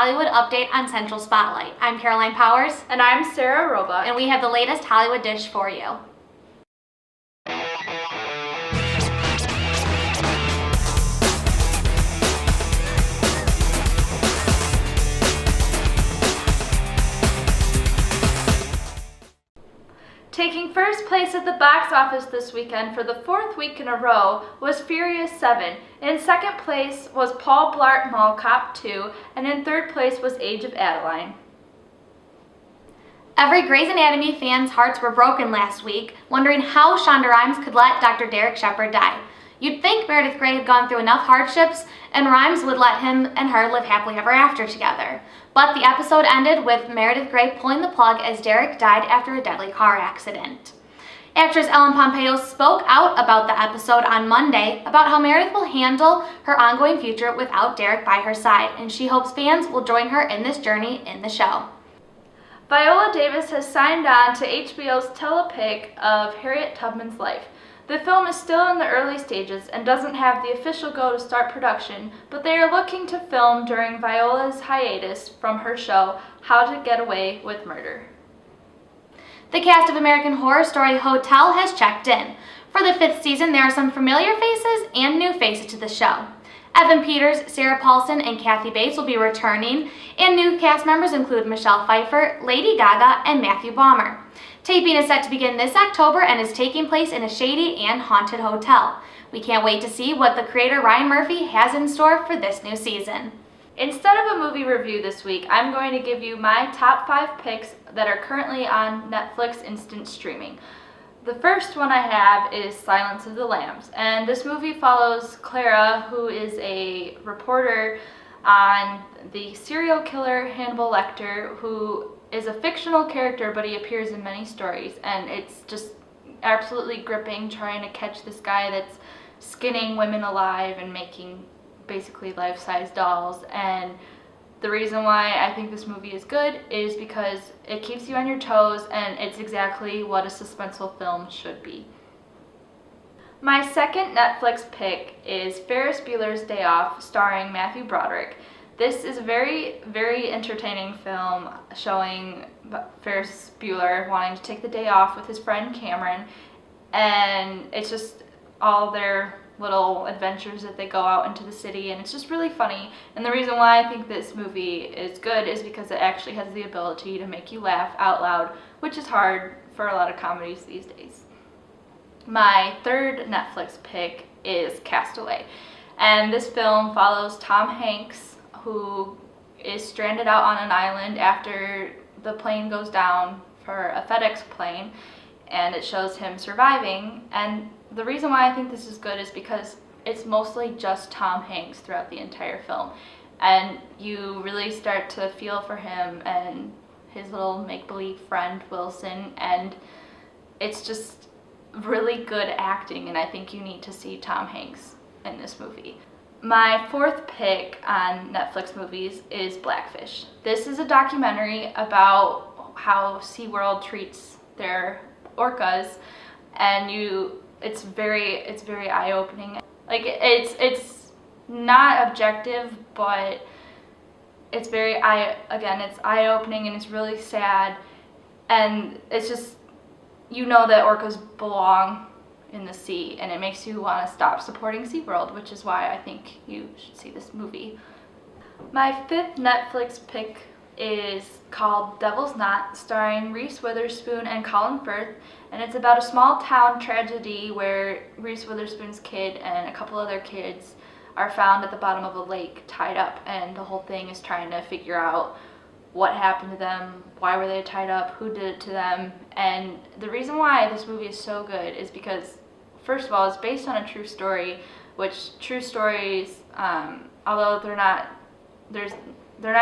Hollywood update on Central Spotlight. I'm Caroline Powers. And I'm Sarah Roebuck. And we have the latest Hollywood dish for you. Taking first place at the box office this weekend for the fourth week in a row was Furious 7. In second place was Paul Blart Mall Cop 2, and in third place was Age of Adeline. Every Grey's Anatomy fan's hearts were broken last week, wondering how Shonda Rhimes could let Dr. Derek Shepherd die. You'd think Meredith Grey had gone through enough hardships and Rhimes would let him and her live happily ever after together. But the episode ended with Meredith Grey pulling the plug as Derek died after a deadly car accident. Actress Ellen Pompeo spoke out about the episode on Monday about how Meredith will handle her ongoing future without Derek by her side, and she hopes fans will join her in this journey in the show. Viola Davis has signed on to HBO's telepic of Harriet Tubman's life. The film is still in the early stages and doesn't have the official go to start production, but they are looking to film during Viola's hiatus from her show, How to Get Away with Murder. The cast of American Horror Story Hotel has checked in. For the 5th season, there are some familiar faces and new faces to the show. Evan Peters, Sarah Paulson, and Kathy Bates will be returning, and new cast members include Michelle Pfeiffer, Lady Gaga, and Matthew Baumer. Taping is set to begin this October and is taking place in a shady and haunted hotel. We can't wait to see what the creator Ryan Murphy has in store for this new season. Instead of a movie review this week, I'm going to give you my top 5 picks that are currently on Netflix instant streaming. The first one I have is Silence of the Lambs, and this movie follows Clara, who is a reporter on the serial killer Hannibal Lecter, who is a fictional character, but he appears in many stories, and it's just absolutely gripping trying to catch this guy that's skinning women alive and making basically life-size dolls. And the reason why I think this movie is good is because it keeps you on your toes, and it's exactly what a suspenseful film should be. My second Netflix pick is Ferris Bueller's Day Off, starring Matthew Broderick. This is a very, very entertaining film showing Ferris Bueller wanting to take the day off with his friend Cameron, and it's just all their little adventures that they go out into the city, and it's just really funny. And the reason why I think this movie is good is because it actually has the ability to make you laugh out loud, which is hard for a lot of comedies these days. My third Netflix pick is Castaway, and this film follows Tom Hanks, who is stranded out on an island after the plane goes down for a FedEx plane, and it shows him surviving. And the reason why I think this is good is because it's mostly just Tom Hanks throughout the entire film, and you really start to feel for him and his little make-believe friend Wilson, and it's just really good acting, and I think you need to see Tom Hanks in this movie. My fourth pick on Netflix movies is Blackfish. This is a documentary about how SeaWorld treats their orcas, and it's very eye-opening. Like, it's not objective, but it's it's eye-opening, and it's really sad, and it's just, you know that orcas belong in the sea, and it makes you want to stop supporting SeaWorld, which is why I think you should see this movie. My fifth Netflix pick is called Devil's Knot, starring Reese Witherspoon and Colin Firth, and it's about a small town tragedy where Reese Witherspoon's kid and a couple other kids are found at the bottom of a lake tied up, and the whole thing is trying to figure out what happened to them, why were they tied up, who did it to them. And the reason why this movie is so good is because, first of all, it's based on a true story, which true stories, although they're not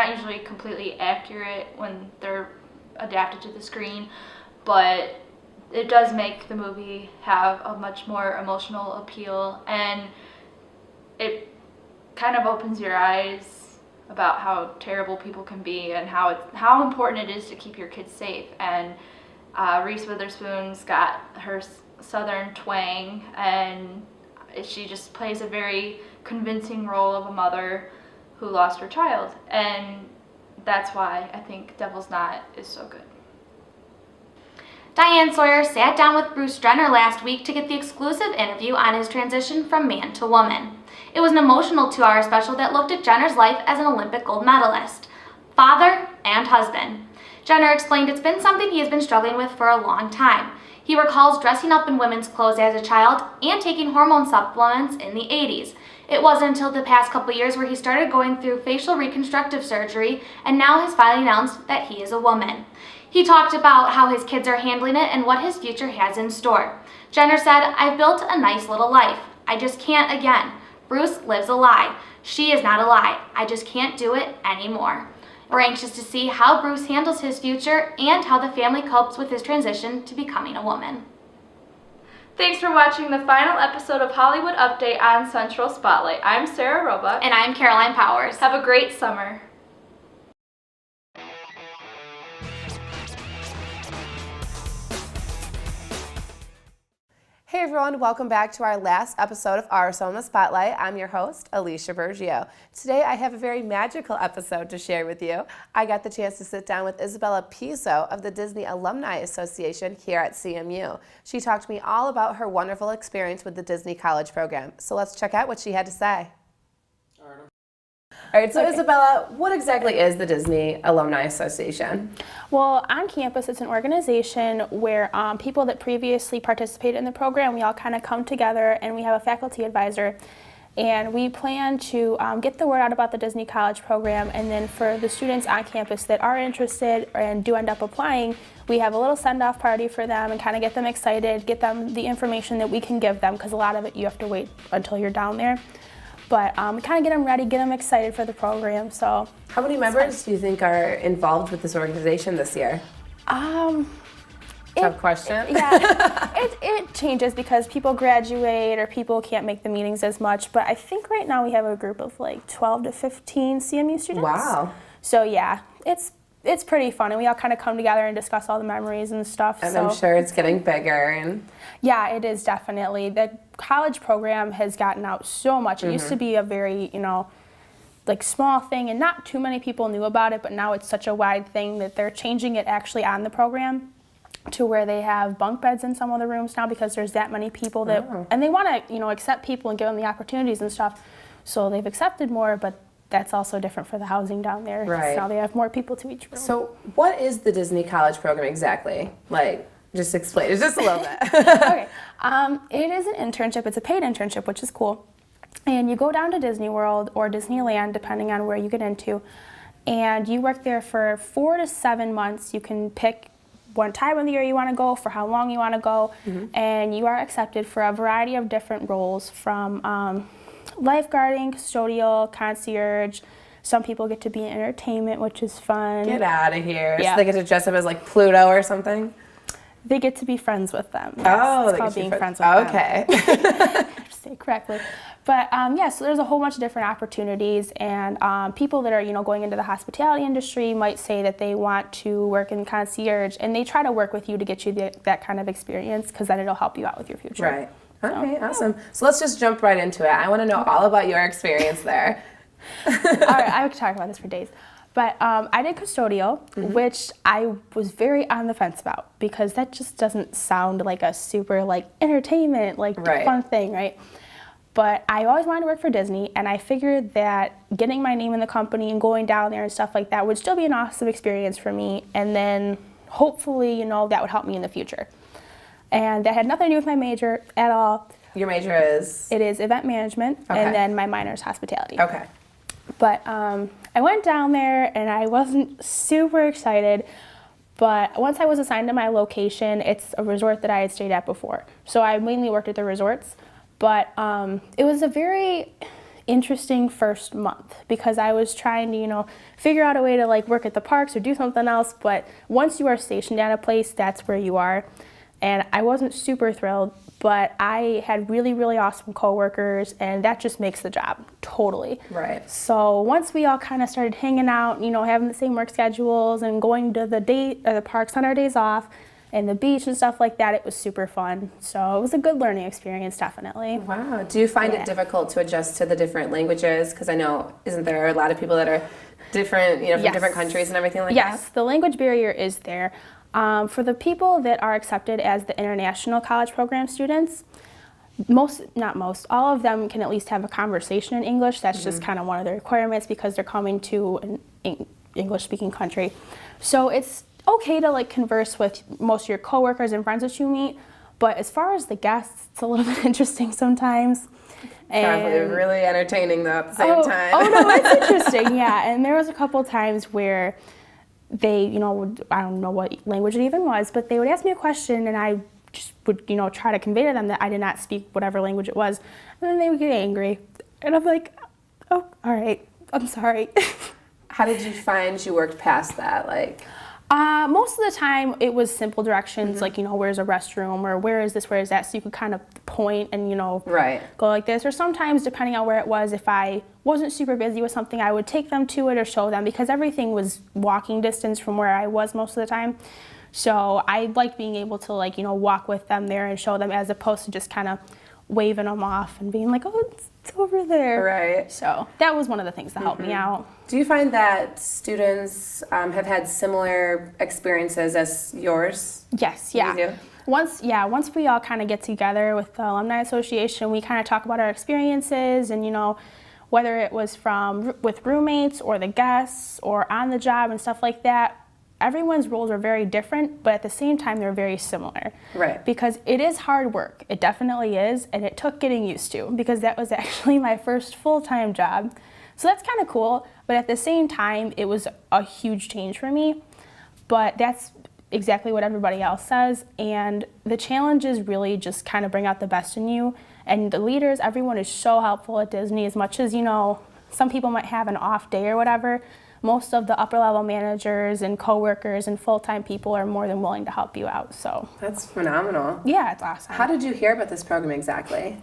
usually completely accurate when they're adapted to the screen, but it does make the movie have a much more emotional appeal, and it kind of opens your eyes about how terrible people can be and how important it is to keep your kids safe. And Reese Witherspoon's got her southern twang, and she just plays a very convincing role of a mother who lost her child. And that's why I think Devil's Knot is so good. Diane Sawyer sat down with Bruce Jenner last week to get the exclusive interview on his transition from man to woman. It was an emotional 2-hour special that looked at Jenner's life as an Olympic gold medalist, father, and husband. Jenner explained it's been something he has been struggling with for a long time. He recalls dressing up in women's clothes as a child and taking hormone supplements in the 80s. It wasn't until the past couple years where he started going through facial reconstructive surgery and now has finally announced that he is a woman. He talked about how his kids are handling it and what his future has in store. Jenner said, "I've built a nice little life. I just can't again. Bruce lives a lie. She is not a lie. I just can't do it anymore." We're anxious to see how Bruce handles his future and how the family copes with his transition to becoming a woman. Thanks for watching the final episode of Hollywood Update on Central Spotlight. I'm Sarah Roebuck. And I'm Caroline Powers. Have a great summer. Hey everyone, welcome back to our last episode of Arizona Spotlight. I'm your host, Alicia Bergio. Today I have a very magical episode to share with you. I got the chance to sit down with Isabella Pizzo of the Disney Alumni Association here at CMU. She talked to me all about her wonderful experience with the Disney College program. So let's check out what she had to say. All right, so okay. Isabella, what exactly is the Disney Alumni Association? Well, on campus, it's an organization where people that previously participated in the program, we all kind of come together and we have a faculty advisor. And we plan to get the word out about the Disney College program, and then for the students on campus that are interested and do end up applying, we have a little send-off party for them and kind of get them excited, get them the information that we can give them, because a lot of it you have to wait until you're down there. But we kind of get them ready, get them excited for the program. So, how many members do you think are involved with this organization this year? Tough question. It changes because people graduate or people can't make the meetings as much. But I think right now we have a group of like 12 to 15 CMU students. Wow. So yeah, it's pretty fun, and we all kind of come together and discuss all the memories and stuff. And I'm sure it's getting bigger. And yeah, it is definitely. The college program has gotten out so much. It used to be a very, like small thing, and not too many people knew about it, but now it's such a wide thing that they're changing it actually on the program to where they have bunk beds in some of the rooms now because there's that many people that, and they want to, accept people and give them the opportunities and stuff. So they've accepted more, but that's also different for the housing down there. Right. So now they have more people to each room. So what is the Disney College program exactly? Like, just explain it just a little bit. Okay. It is an internship. It's a paid internship, which is cool. And you go down to Disney World or Disneyland, depending on where you get into, and you work there for 4 to 7 months. You can pick what time of the year you want to go, for how long you want to go, and you are accepted for a variety of different roles from lifeguarding, custodial, concierge. Some people get to be in entertainment, which is fun. Get out of here. Yeah. So they get to dress up as like Pluto or something? They get to be friends with them. Yes. Oh, it's called being friends with them. Okay. Say correctly. But so there's a whole bunch of different opportunities, and people that are going into the hospitality industry might say that they want to work in concierge, and they try to work with you to get you that kind of experience, because then it'll help you out with your future. Right. Okay, awesome. So let's just jump right into it. I want to know all about your experience there. All right, I could talk about this for days. But I did custodial, which I was very on the fence about, because that just doesn't sound like a super entertainment, fun thing, right? But I always wanted to work for Disney, and I figured that getting my name in the company and going down there and stuff like that would still be an awesome experience for me, and then hopefully, that would help me in the future. And that had nothing to do with my major at all. Your major is? It is event management, and then my minor is hospitality. Okay. But I went down there, and I wasn't super excited, but once I was assigned to my location, it's a resort that I had stayed at before. So I mainly worked at the resorts, but it was a very interesting first month, because I was trying to, figure out a way to work at the parks or do something else, but once you are stationed at a place, that's where you are. And I wasn't super thrilled, but I had really, really awesome coworkers, and that just makes the job, totally. Right. So once we all kind of started hanging out, having the same work schedules and going to the parks on our days off and the beach and stuff like that, it was super fun. So it was a good learning experience, definitely. Wow. Do you find it difficult to adjust to the different languages? Because I know, isn't there a lot of people that are different, from Yes. different countries and everything like Yes, that? the language barrier is there. For the people that are accepted as the international college program students, all of them can at least have a conversation in English. That's just kind of one of the requirements because they're coming to an English-speaking country. So it's okay to like converse with most of your coworkers and friends that you meet, but as far as the guests, it's a little bit interesting sometimes. Probably really entertaining though at the same time. Oh no, it's interesting, yeah. And there was a couple times where they, I don't know what language it even was, but they would ask me a question and I just would, try to convey to them that I did not speak whatever language it was. And then they would get angry. And I'm like, oh, all right, I'm sorry. How did you find you worked past that? Most of the time it was simple directions, like, where's a restroom or where is this, where is that? So you could kind of point and, Right. go like this. Or sometimes, depending on where it was, if I wasn't super busy with something, I would take them to it or show them because everything was walking distance from where I was most of the time. So I liked being able to walk with them there and show them as opposed to just kind of waving them off and being like, oh, it's over there. Right. So that was one of the things that helped me out. Do you find that students have had similar experiences as yours? Yes, yeah. You do? Once we all kind of get together with the Alumni Association, we kind of talk about our experiences and, whether it was with roommates or the guests or on the job and stuff like that. Everyone's roles are very different, but at the same time, they're very similar. Right. Because it is hard work. It definitely is, and it took getting used to because that was actually my first full-time job. So that's kind of cool, but at the same time, it was a huge change for me. But that's exactly what everybody else says, and the challenges really just kind of bring out the best in you. And the leaders, everyone is so helpful at Disney. As much as, some people might have an off day or whatever, most of the upper level managers and coworkers and full-time people are more than willing to help you out. So That's phenomenal. yeah, it's awesome. How did you hear about this program exactly?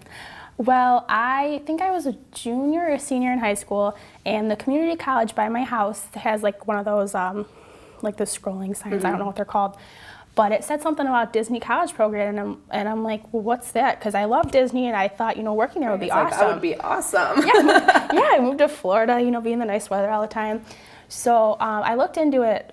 Well, I think I was a junior or senior in high school, and the community college by my house has one of those the scrolling signs. I don't know what they're called, but it said something about Disney college program, and I'm like, well, what's that? Because I love Disney, and I thought working there would be awesome. That would be awesome. I moved to Florida, being the nice weather all the time. So I looked into it,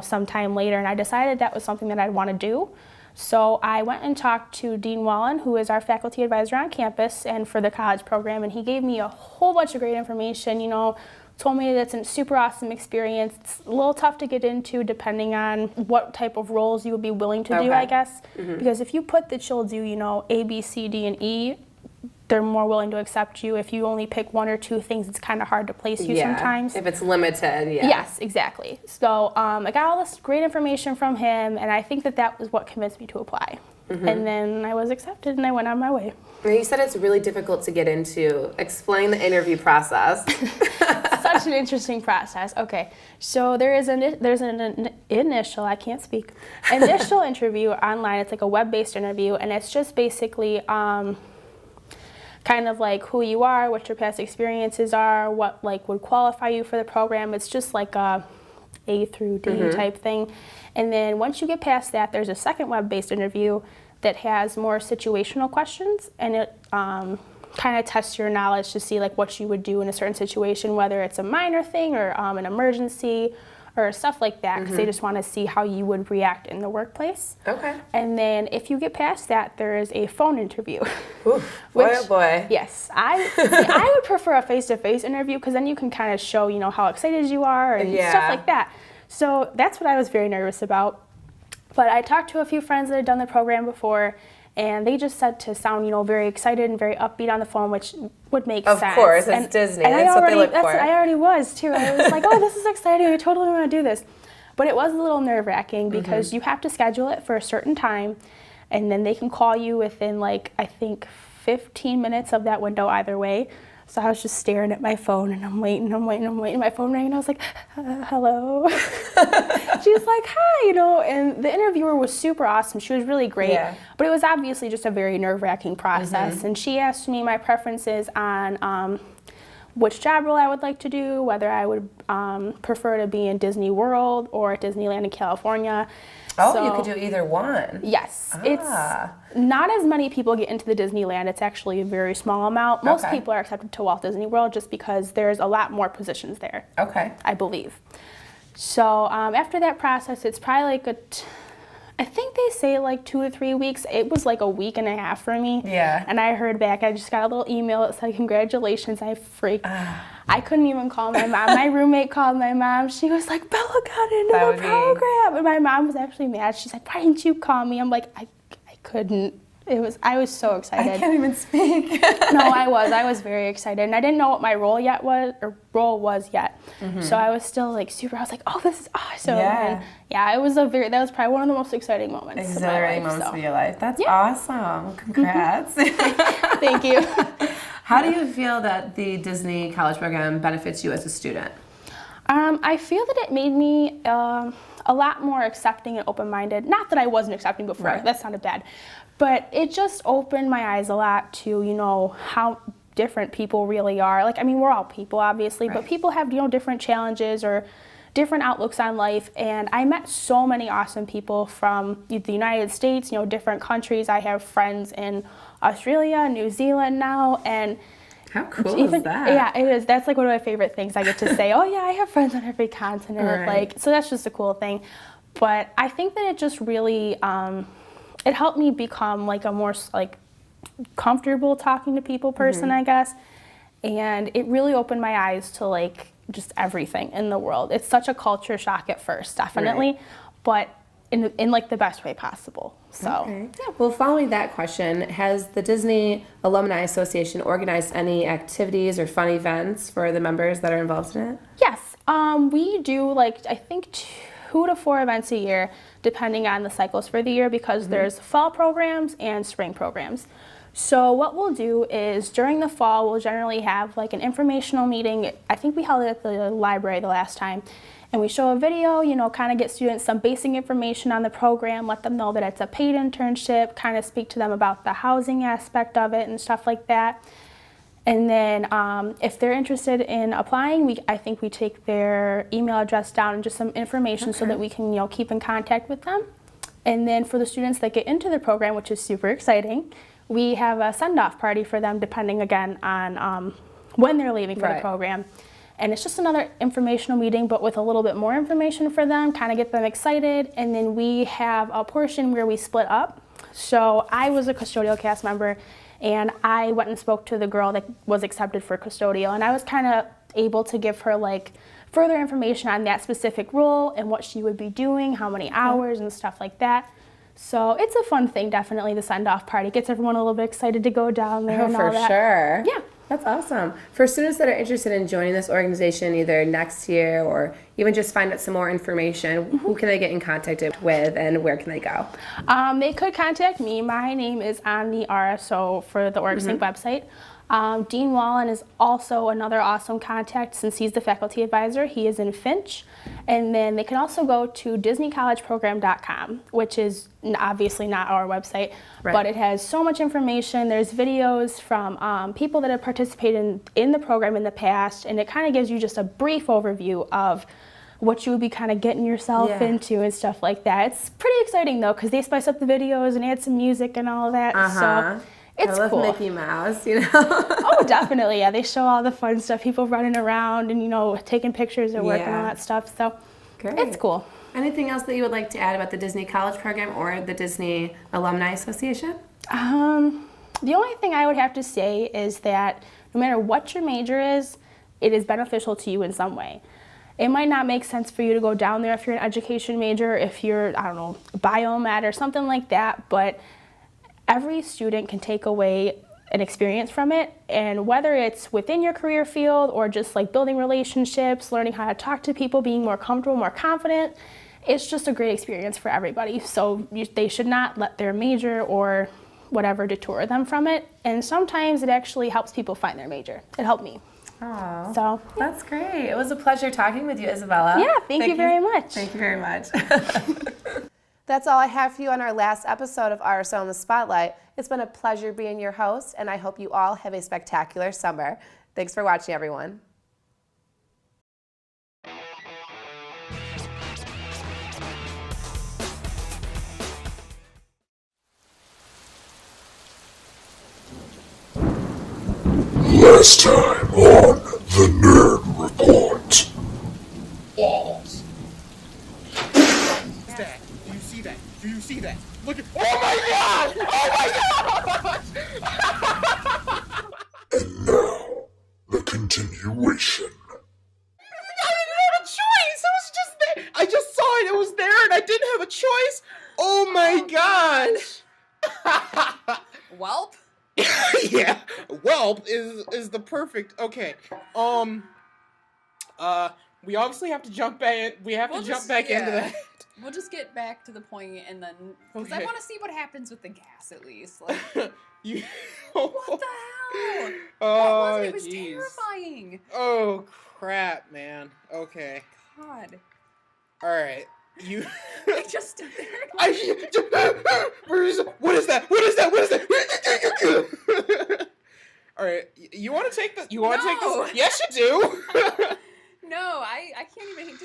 sometime later, and I decided that was something that I'd want to do. So I went and talked to Dean Wallen, who is our faculty advisor on campus and for the college program, and he gave me a whole bunch of great information, told me that it's a super awesome experience. It's a little tough to get into depending on what type of roles you would be willing to do, I guess. Because if you put that you'll do, A, B, C, D, and E, they're more willing to accept you. If you only pick one or two things, it's kind of hard to place you sometimes. If it's limited, Yes, exactly. So I got all this great information from him, and I think that was what convinced me to apply. And then I was accepted, and I went on my way. You said it's really difficult to get into. Explain the interview process. Such an interesting process. Okay, so there's an initial, I can't speak, initial interview online. It's like a web-based interview, and it's just basically kind of like who you are, what your past experiences are, what would qualify you for the program. It's just like a A through D type thing. And then once you get past that, there's a second web-based interview that has more situational questions, and it kind of tests your knowledge to see what you would do in a certain situation, whether it's a minor thing or an emergency or stuff like that, because they just want to see how you would react in the workplace. Okay. And then if you get past that, there is a phone interview. Ooh, boy, oh boy. Yes, I would prefer a face-to-face interview because then you can kind of show, how excited you are and stuff like that. So that's what I was very nervous about. But I talked to a few friends that had done the program before, and they just said to sound, very excited and very upbeat on the phone, which would make sense. Of course, it's Disney. That's what they look for. I already was, too. I was like, oh, this is exciting. I totally want to do this. But it was a little nerve-wracking because you have to schedule it for a certain time, and then they can call you within, I think, 15 minutes of that window either way. So I was just staring at my phone, and I'm waiting. My phone rang, and I was like, hello. She's like, hi, and the interviewer was super awesome. She was really great. Yeah. But it was obviously just a very nerve-wracking process. And she asked me my preferences on which job role I would like to do, whether I would prefer to be in Disney World or at Disneyland in California. Oh, So, you could do either one. yes. Ah. It's not as many people get into the Disneyland. It's actually a very small amount. Most Okay. people are accepted to Walt Disney World just because there's a lot more positions there, Okay. I believe. So after that process, it's probably like I think they say like 2 to 3 weeks. It was like a week and a half for me. Yeah. And I heard back. I just got a little email that said, congratulations. I freaked. I couldn't even call my mom. My roommate called my mom. She was like, Bella got into the program. And my mom was actually mad. She's like, why didn't you call me? I'm like, I couldn't. I was so excited. I can't even speak. No, I was very excited, and I didn't know what my role was yet. So I was still like I was like, oh, this is awesome. Yeah. And yeah, that was probably one of the most exciting moments of my life. moments So. of your life. That's awesome. Congrats. Thank you. How do you feel that the Disney College program benefits you as a student? I feel that it made me a lot more accepting and open-minded. Not that I wasn't accepting before. Right. That sounded bad. But it just opened my eyes a lot to, how different people really are. Like, I mean, we're all people, obviously, but people have, different challenges or different outlooks on life. And I met so many awesome people from the United States, different countries. I have friends in Australia, New Zealand now, and How cool is that? Yeah, it is. That's like one of my favorite things I get to say. Oh yeah, I have friends on every continent. Right. So that's just a cool thing. But I think that it just really, it helped me become like a more comfortable talking to people person, I guess. And it really opened my eyes to like just everything in the world. It's such a culture shock at first, definitely, but in like the best way possible. So. Okay. Yeah. Well, following that question, has the Disney Alumni Association organized any activities or fun events for the members that are involved in it? Yes, we do I think 2 to 4 events a year, depending on the cycles for the year, because there's fall programs and spring programs. So what we'll do is during the fall, we'll generally have like an informational meeting. I think we held it at the library the last time. And we show a video, kind of get students some basic information on the program, let them know that it's a paid internship, kind of speak to them about the housing aspect of it and stuff like that. And then if they're interested in applying, I think we take their email address down and just some information so that we can, keep in contact with them. And then for the students that get into the program, which is super exciting, we have a send-off party for them depending, again, on when they're leaving for the program. And it's just another informational meeting, but with a little bit more information for them, kind of get them excited. And then we have a portion where we split up. So I was a custodial cast member, and I went and spoke to the girl that was accepted for custodial. And I was kind of able to give her further information on that specific role and what she would be doing, how many hours and stuff like that. So it's a fun thing, definitely, the send-off party. Gets everyone a little bit excited to go down there and all that. For sure. Yeah. That's awesome. For students that are interested in joining this organization either next year or even just find out some more information, who can they get in contact with and where can they go? They could contact me. My name is on the RSO for the OrgSync website. Dean Wallen is also another awesome contact since he's the faculty advisor. He is in Finch. And then they can also go to DisneyCollegeProgram.com, which is obviously not our website, but it has so much information. There's videos from people that have participated in the program in the past, and it kind of gives you just a brief overview of what you would be kind of getting yourself into and stuff like that. It's pretty exciting though, because they spice up the videos and add some music and all of that. So it's I love cool. Mickey Mouse, Oh, definitely. Yeah, they show all the fun stuff, people running around and, taking pictures at work and all that stuff. So it's cool. Anything else that you would like to add about the Disney College Program or the Disney Alumni Association? The only thing I would have to say is that no matter what your major is, it is beneficial to you in some way. It might not make sense for you to go down there if you're an education major, if you're, biomed or something like that, but every student can take away an experience from it, and whether it's within your career field or just building relationships, learning how to talk to people, being more comfortable, more confident, it's just a great experience for everybody. So they should not let their major or whatever detour them from it, and sometimes it actually helps people find their major. It helped me. Oh, so that's great. It was a pleasure talking with you, Isabella. Yeah, thank you very much. Thank you very much. That's all I have for you on our last episode of RSO in the Spotlight. It's been a pleasure being your host, and I hope you all have a spectacular summer. Thanks for watching, everyone. Last time on the Nerd Report. Balls. That. Do you see that? Do you see that? Look at. Oh my god! Oh my god! And now, the continuation. I didn't have a choice! It was just there! I just saw it! It was there and I didn't have a choice! Oh my gosh! Welp? Yeah, Whelp is the perfect. Okay, we obviously have to jump back. We have to jump back into that. We'll just get back to the point and then, because I Okay. want to see what happens with the gas at least. Like, You. what the hell? Oh, It was jeez. terrifying. Oh crap, man. Okay. God. All right. You. I just stood there. What is that? What is that? What is that? All right. You want to take the? You want to take No. this? Yes, you do. No, I can't even.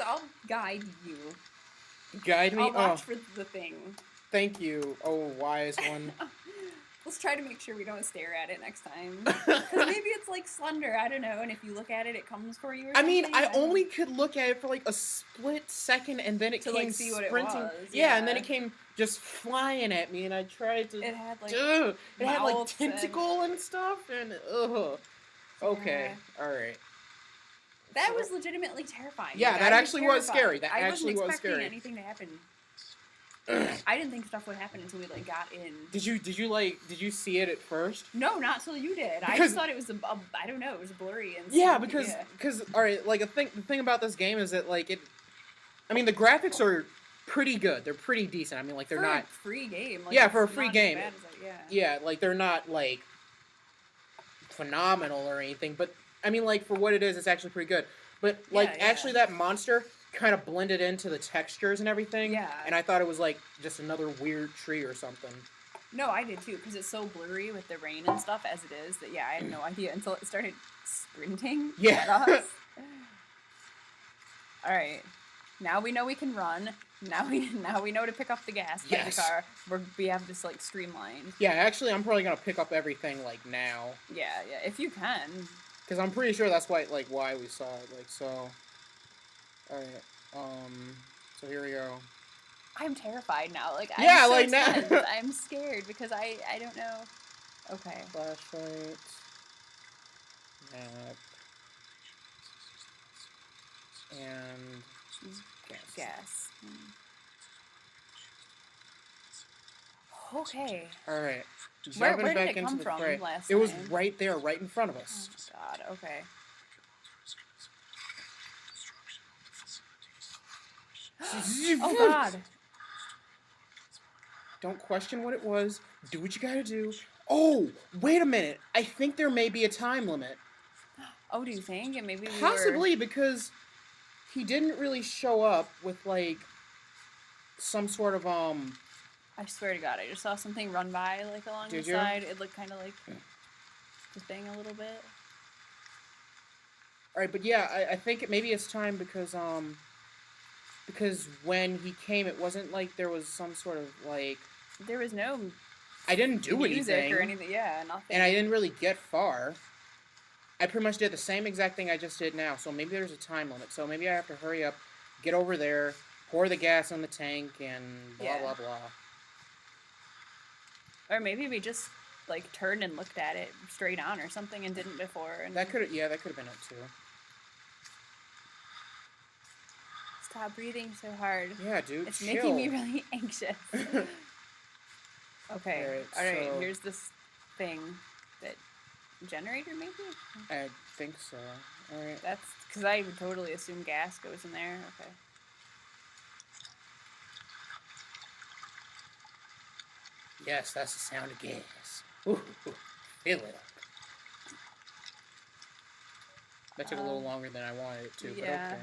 I'll guide you. Guide me. I'll watch Oh, for the thing. thank you. Oh, wise one. Let's try to make sure we don't stare at it next time. Because maybe it's like Slender, I don't know, and if you look at it, it comes for you or I something. mean, I don't know. only could look at it for like a split second, and then it To, came like, see what it sprinting. was, Yeah, and then yeah. it came just flying at me, and I tried to. It had, like, Ugh, it had like mouths and- tentacle and stuff, and ugh. Okay, all right. That was legitimately terrifying. Yeah, Like, that I actually was terrified. scary. That I actually was wasn't expecting scary. anything to happen. I didn't think stuff would happen until we like got in. Did you see it at first? No, not till you did. I Because- just thought it was I don't know, it was blurry and Yeah, stuff. because all right, like the thing about this game is that like I mean the graphics are pretty good. They're pretty decent. I mean like they're for not. a free game. Like, Yeah, for a it's free not as game. bad as yeah. Yeah, like they're not like phenomenal or anything, but I mean like for what it is, it's actually pretty good. But like Yeah, yeah. actually that monster kind of blended into the textures and everything. Yeah. And I thought it was like just another weird tree or something. No, I did too, because it's so blurry with the rain and stuff as it is that I had no idea until it started sprinting Yeah. at us. All right, now we know we can run. Now we know to pick up the gas by Yes. the car. We have this like streamlined. Yeah, actually I'm probably gonna pick up everything like now. Yeah, if you can. Because I'm pretty sure that's why we saw it. Like so. Alright. So here we go. I'm terrified now. Like Yeah, I'm so like now- tense. I'm scared because I don't know. Okay. Flashlight. Map. And gas. Gas. Okay. Alright. Where Jumping did back it into come the from fray. last It was time? right there, right in front of Oh us. God. Okay. Oh God. Don't question what it was. Do what you gotta do. Oh, wait a minute. I think there may be a time limit. Oh, do you think? And maybe we Possibly because he didn't really show up with like some sort of I swear to God, I just saw something run by like along Did the you? side. It looked kind of like the thing a little bit. Alright, but yeah, I think maybe it's time because when he came it wasn't like there was some sort of like There was no I didn't do music anything. or anything. Yeah, nothing. And I didn't really get far. I pretty much did the same exact thing I just did now, so maybe there's a time limit. So maybe I have to hurry up, get over there, pour the gas in the tank, and blah, Yeah. blah, blah. Or maybe we just like turned and looked at it straight on or something and didn't before. And That could have been it too. stop breathing so hard. Yeah, dude, It's chill. making me really anxious. Okay. Alright, All right. so- Here's this thing that generator maybe. I think so. Alright. That's because I would totally assume gas goes in there. Okay. Yes, that's the sound of gas. Ooh, fill it up. That took a little longer than I wanted it to, Um, yeah.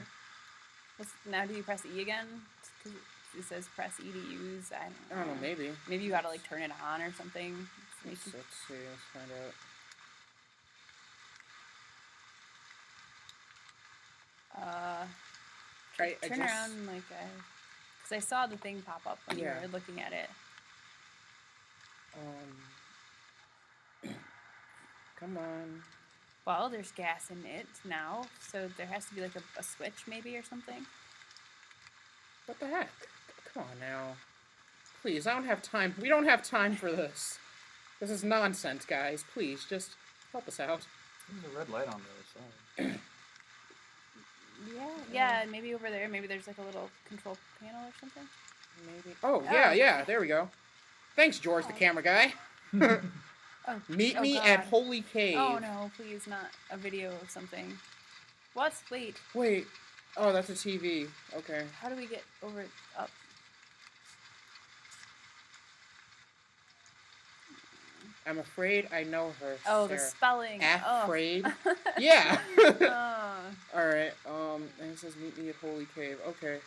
but okay. Now do you press E again? 'Cause it says press E to use. I I don't know, maybe. Maybe you gotta like turn it on or something. Let's see, let's find out. I Turn just, around like because I saw the thing pop up when Yeah. you were looking at it. Come on. Well, there's gas in it now, so there has to be like a switch maybe or something. What the heck? Come on now. Please, I don't have time. We don't have time for this. This is nonsense, guys. Please, just help us out. There's a red light on the other side. Yeah, maybe over there. Maybe there's like a little control panel or something. Maybe. Oh, yeah. There we go. Thanks, George, the camera guy. Meet me God. at Holy Cave. Oh no, please, not a video of something. What? Wait, Wait. Oh, that's a TV. Okay. how do we get over up? I'm afraid I know her. Oh, the Sarah. spelling. Afraid. Yeah. Oh. Alright, and it says meet me at Holy Cave. Okay.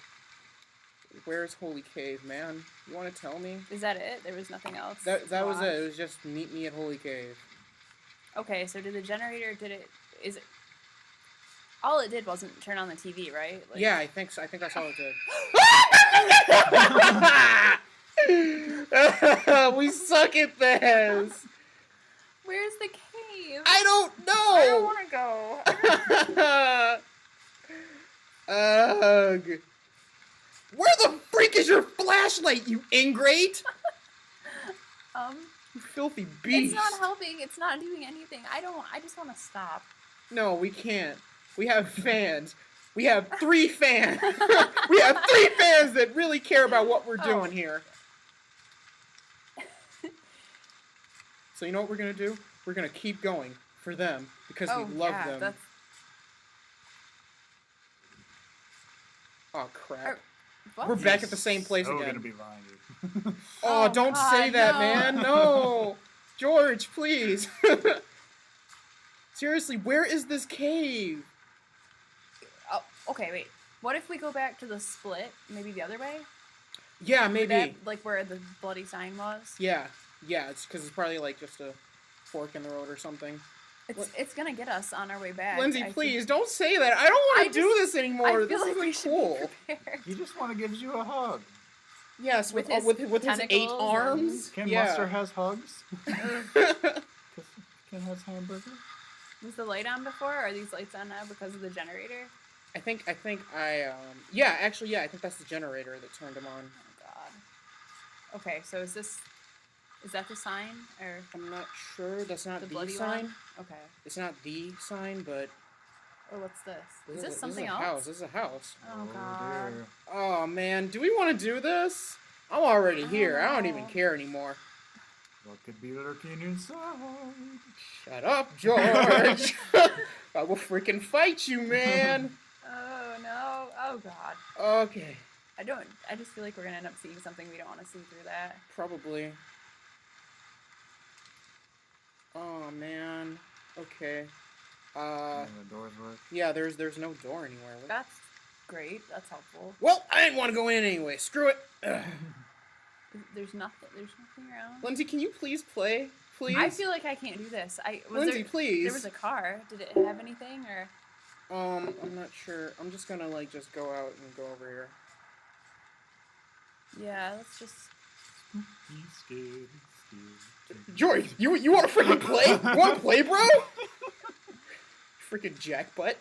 Where's Holy Cave, man? You want to tell me? Is that it? There was nothing else? That to was watch? it. It was just meet me at Holy Cave. Okay, so did the generator, is it, all it did wasn't turn on the TV, right? Like, Yeah, I think so. I think that's all it did. We suck at this. Where's the cave? I don't know. I don't want to go. Ugh. Where the freak is your flashlight, you ingrate? You filthy beast. It's not helping. It's not doing anything. I just want to stop. No, we can't. We have fans. We have 3 fans. We have 3 fans that really care about what we're doing here. So you know what we're going to do? We're going to keep going for them because we love them. That's... Oh, crap. What? We're back at the same place so again. gonna be blinded. Oh, don't God, say that, no. man. No. George, please. Seriously, where is this cave? Oh, okay, wait. What if we go back to the split? Maybe the other way? Yeah, maybe. That, like where the bloody sign was? Yeah, it's because it's probably like just a fork in the road or something. It's gonna get us on our way back. Lindsay, I please, think. don't say that. I don't want to do this anymore. I feel This like isn't we should cool. be prepared. He just want to give you a hug. Yes, with his 8 tentacles arms. Ken Yeah. Muster has hugs. Ken has hamburger. Was the light on before? Or are these lights on now because of the generator? I think I think that's the generator that turned him on. Oh god. Okay, so is that the sign or I'm not sure. That's not the the bloody sign. one? Okay. It's not the sign, but Oh, what's this? Is this this something is a else? house. This is a house. Oh god. Dear. Oh man, do we want to do this? I'm already here. I don't even Oh. care anymore. What could be lurking inside? Shut up, George. I will freaking fight you, man. Oh no. Oh god. Okay, I just feel like we're gonna end up seeing something we don't want to see through that. probably. Oh man. Okay. The doors work. Yeah, there's no door anywhere. That's great. That's helpful. Well, I didn't want to go in anyway. Screw it. Ugh. There's nothing around. Lindsay, can you please play? Please? I feel like I can't do this. Lindsay, please. There was a car. Did it have anything or? I'm not sure. I'm just gonna just go out and go over here. Yeah, let's just. He's scared. George, you want to freaking play? You want to play, bro? Freaking jackbutt.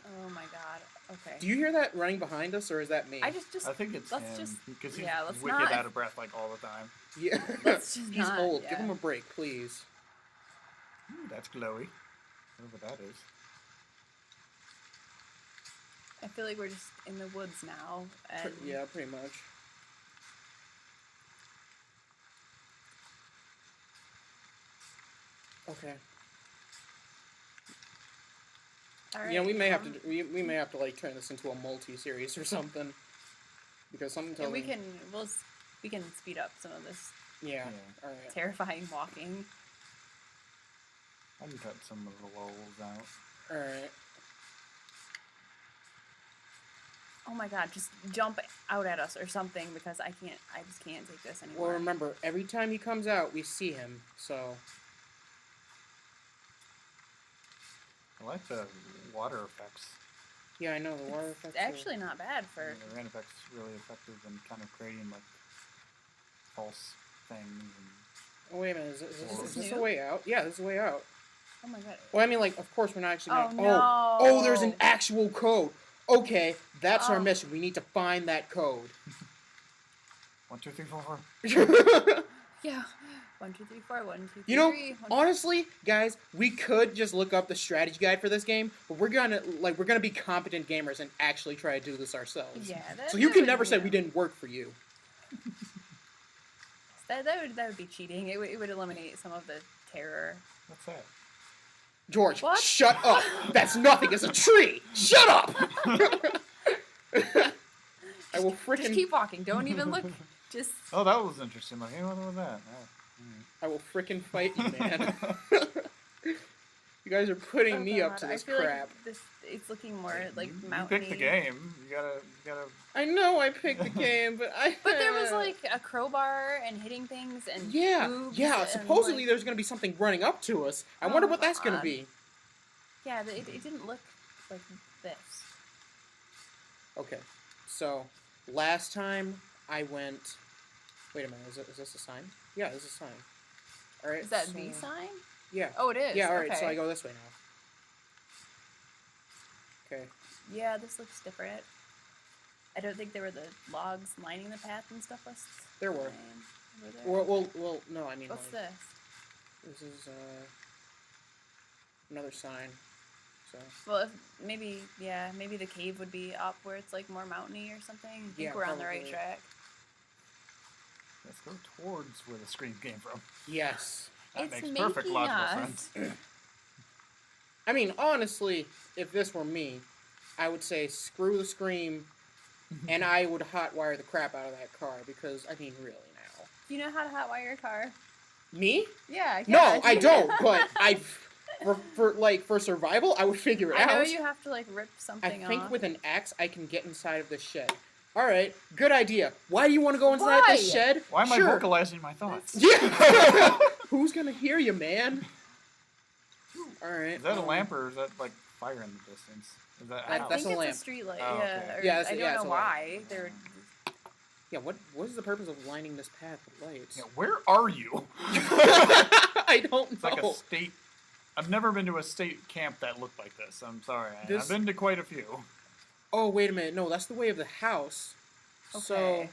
Oh my god. Okay. Do you hear that running behind us, or is that me? I just. I think it's let's him just. because he's yeah, let's wicked not- out of breath like all the time. Yeah. Let's just He's not, old. Give yeah. him a break, please. Ooh, that's glowy. Whatever that is. I feel like we're just in the woods now, and Yeah, pretty much. Okay. all right, You know, we may have to we may have to turn this into a multi-series or something, because something tells And we me. can we can speed up some of this Yeah. Yeah. All right. terrifying walking. I can cut some of the lulls out. All right. Oh my god, just jump out at us or something because I just can't take this anymore. Well, remember, every time he comes out, we see him. So I like the water effects. Yeah, I know the water effects. It's actually not bad for. And the rain effects really effective in kind of creating like false things. And Oh wait a minute, is this this a new? way out? Yeah, this is a way out. Oh my god. Well, I mean, like, of course we're not actually Oh, gonna. no. Oh, there's an actual code. Okay, that's our Oh. mission. We need to find that code. 1, 2, 3, 4, 4. Yeah. 1, 2, 3, 4. 1, 2, 3, You know, 3. honestly, guys, we could just look up the strategy guide for this game, but we're gonna be competent gamers and actually try to do this ourselves. Yeah. So you can never say we didn't work for you. That would be cheating. It would eliminate some of the terror. What's that? George, What? shut up! That's nothing. It's a tree. Shut up! I will Just frickin' keep walking. Don't even look. Just. Oh, that was interesting. Like, hey, what was that? I will frickin' fight you, man. You guys are putting Oh me up God, to this I feel crap. Like it's looking more like You mountainy. picked the game. You gotta. I know I picked the game, but But there was like a crowbar and hitting things and Yeah, boobs yeah. and, Supposedly like, there's gonna be something running up to us. I Oh, wonder what that's gonna God. be. Yeah, but it didn't look like this. Okay, so last time I went. Wait a minute. Is this a sign? Yeah, this is a sign. All right. Is that so, the sign? Yeah. Oh, it is. Yeah. All right. Okay. So I go this way now. Okay. Yeah, this looks different. I don't think there were the logs lining the path and stuff. There were. Were there? Well, no. I mean, What's like, this? this is another sign. So. Well, if maybe the cave would be up where it's like more mountainy or something. I think Yeah, we're on the right probably. track. Let's go towards where the scream came from. Yes. That It's makes perfect making logical us. sense. I mean, honestly, if this were me, I would say screw the scream, and I would hotwire the crap out of that car because I mean, really now. Do you know how to hotwire your car? Me? Yeah. No, I don't. But for survival, I would figure it I out. know you have to like rip I something think off. with an axe, I can get inside of this shed. All right, good idea. Why do you want to go inside this Why? shed? Why am I Sure. vocalizing my thoughts? Yeah. Who's gonna hear you, man? All right. Is that a lamp or is that like fire in the distance? Is that I how? That's think a lamp. it's a street light. Oh, Yeah. okay. Or Yeah, it's- I don't yeah, it's know a lamp. why. They're. Yeah. What is the purpose of lining this path with lights? Yeah, where are you? I don't It's know. like a state. I've never been to a state camp that looked like this. I'm sorry. This- I've been to quite a few. Oh, wait a minute. No, that's the way of the house. So, Okay.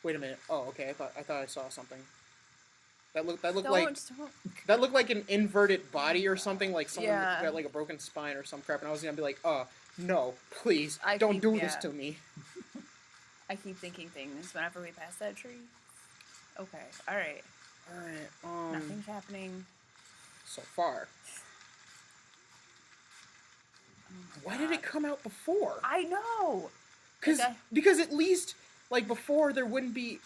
wait a minute. Oh, okay. I thought I saw something. That looked Don't. like an inverted body or something, like someone Yeah. got like a broken spine or some crap. And I was gonna be like, no, please, I don't keep- do this yeah. to me. I keep thinking things whenever we pass that tree. Okay. All right. All right. Nothing's happening. So far. Oh my Why did it God. come out before? I know. Okay. Because at least like before there wouldn't be.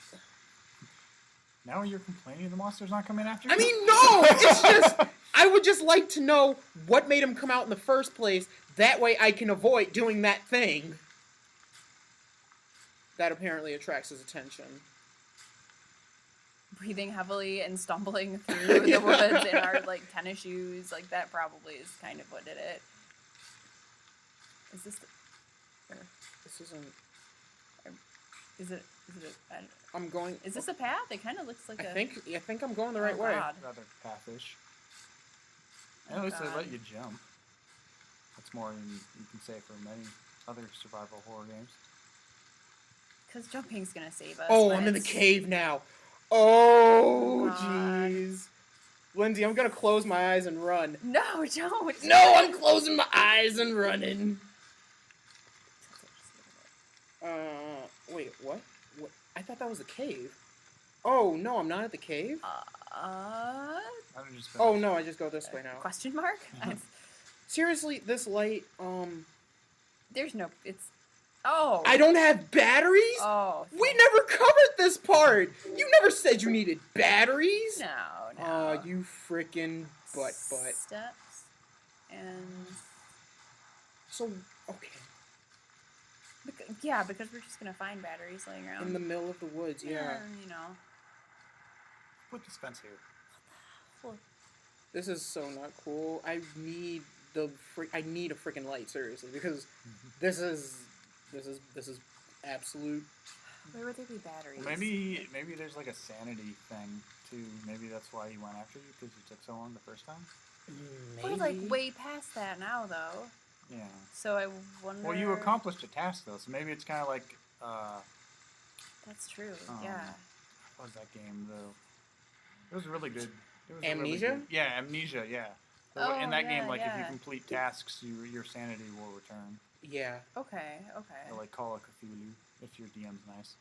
Now you're complaining the monster's not coming after you? I mean, no! It's just. I would just like to know what made him come out in the first place. That way I can avoid doing that thing. That apparently attracts his attention. Breathing heavily and stumbling through Yeah. the woods in our like tennis shoes, like that probably is kind of what did it. Is this? This isn't. Is it? I'm going. Is this a path? It kind of looks like I a. think I'm going the right Oh, way. God. Rather pathish. Oh, At least they God. let you jump. That's more than you can say for many other survival horror games. Because jumping's gonna save us. Oh, when I'm in the it's- cave now. Oh, God. jeez. Lindsay, I'm gonna close my eyes and run. No, don't. No, I'm closing my eyes and running. Wait, what? What? I thought that was the cave. Oh, no, I'm not at the cave? I don't just Oh, no, I just go this way now. Question mark? Seriously, this light, There's no. It's. Oh. I don't have batteries? Oh. We never covered this part! You never said you needed batteries! No. Aw, you frickin' butt. Steps. And. So, okay. Yeah, because we're just gonna find batteries laying around. In the middle of the woods, yeah. You know. Put this fence here. Well, This is so not cool. I need I need a freaking light, seriously, because this is absolute. Where would there be batteries? Maybe there's like a sanity thing too. Maybe that's why he went after you because you took so long the first time. We're like way past that now, though. Yeah. So I wonder. Well, you accomplished a task though, so maybe it's kind of like. That's true. Um, Yeah. What was that game though? It was really good. It was Amnesia? Really good. Yeah, Amnesia. Yeah. Oh, In that game, yeah, like if you yeah. complete tasks, your sanity will return. Yeah. Okay. Or like Call of Cthulhu if your DM's nice.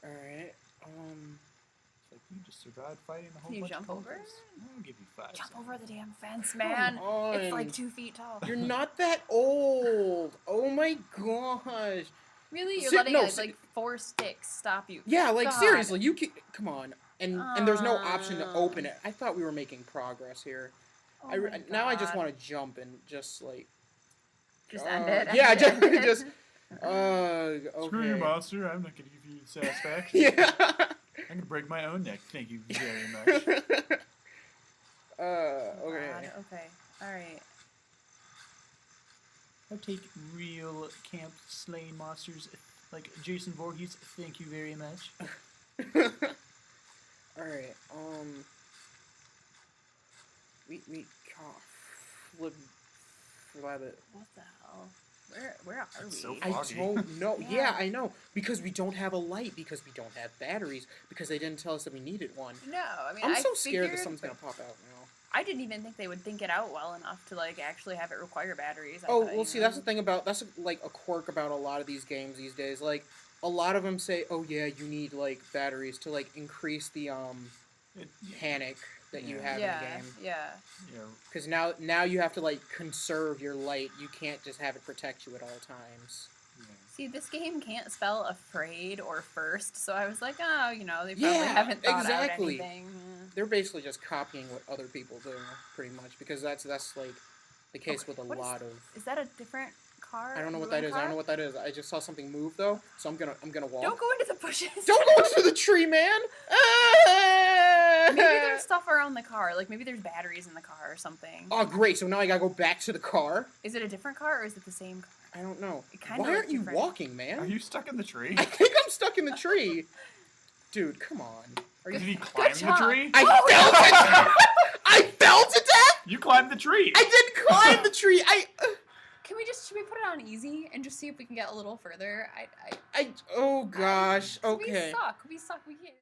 All right. It's like you just survived fighting a whole Can you bunch jump of over? cultists. I'll give you 5. Jump seconds. over the damn fence, man. on. It's like 2 feet tall. You're not that old. Oh my gosh. Really? You're Sit- letting no, like 4 sticks stop you? Yeah, like God. seriously, you can come on. And there's no option to open it. I thought we were making progress here. Oh my Now I just God. want to jump and just like. Just end it. Yeah, end it. just. Okay. Screw you, monster. I'm not going to give you satisfaction. Yeah. I'm going to break my own neck. Thank you very much. Okay. God, okay. All right. I take real camp slaying monsters like Jason Voorhees. Thank you very much. All right. We flip rabbit. What the hell? Where are we? It's so I foggy. don't know. Yeah. Yeah, I know. Because we don't have a light. Because we don't have batteries. Because they didn't tell us that we needed one. No, I mean I'm I so scared that figured, something's gonna but pop out now. I didn't even think they would think it out well enough to like actually have it require batteries. I Oh, thought, well, you see, know. that's the thing about that's like a quirk about a lot of these games these days. Like, a lot of them say, "Oh yeah, you need like batteries to like increase the panic that you have Yeah, in the game." yeah. You know, Because now you have to like conserve your light. You can't just have it protect you at all times. yeah. See, this game can't spell afraid or first, so I was like, oh, you know, they probably Yeah, haven't thought exactly. out anything. They're basically just copying what other people do, pretty much. Because that's like the case with a What lot of. Is that a different car? I don't know what that ruined is. I don't car? know what that is. I just saw something move though, so I'm gonna walk. Don't go into the bushes. Don't go into the tree, man! Maybe there's stuff around the car. Like maybe there's batteries in the car or something. Oh, great! So now I gotta go back to the car. Is it a different car or is it the same car? I don't know. It kinda Why looks aren't you different. walking, man? Are you stuck in the tree? I think I'm stuck in the tree. Dude, come on. Are Did you? he climb the job. tree? I fell to death. I fell to death. You climbed the tree. I didn't climb the tree. Should we put it on easy and just see if we can get a little further? Oh gosh. Okay. We suck. We can't.